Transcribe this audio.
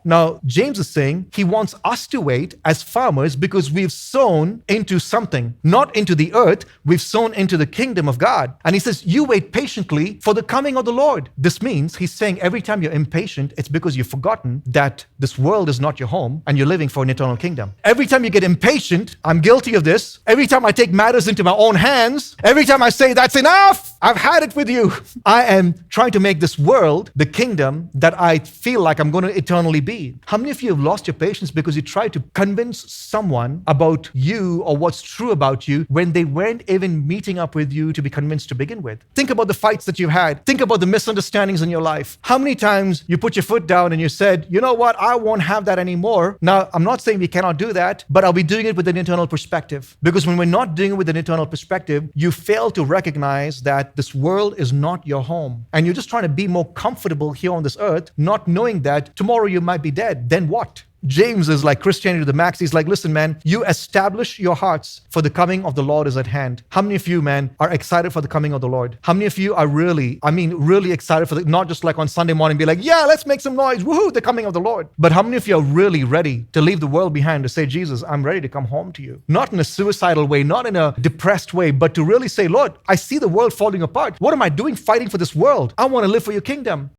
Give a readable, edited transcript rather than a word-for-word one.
Now, James is saying he wants us to wait as farmers because we've sown into something, not into the earth, we've sown into the kingdom of God. And he says, you wait patiently for the coming of the Lord. This means he's saying every time you're impatient, it's because you've forgotten that this world is not your home and you're living for an eternal kingdom. Every time you get impatient, I'm guilty of this. Every time I take matters into my own hands, every time I say, that's enough, I've had it with you. I am trying to make this world the kingdom that I feel like I'm going to eternally be. How many of you have lost your patience because you tried to convince someone about you or what's true about you when they weren't even meeting up with you to be convinced to begin with? Think about the fights that you've had. Think about the misunderstandings in your life. How many times you put your foot down and you said, you know what, I won't have that anymore. Now, I'm not saying we cannot do that, but I'll be doing it with an eternal perspective. Because when we're not doing it with an eternal perspective, you fail to recognize that this world is not your home. And you're just trying to be more comfortable here on this earth, not knowing that tomorrow you might be dead. Then what? James is like Christianity to the max. He's like, listen, man, you establish your hearts for the coming of the Lord is at hand. How many of you, man, are excited for the coming of the Lord? How many of you are really excited for not just like on Sunday morning, be like, yeah, let's make some noise. Woohoo, the coming of the Lord. But how many of you are really ready to leave the world behind to say, Jesus, I'm ready to come home to you? Not in a suicidal way, not in a depressed way, but to really say, Lord, I see the world falling apart. What am I doing fighting for this world? I want to live for your kingdom.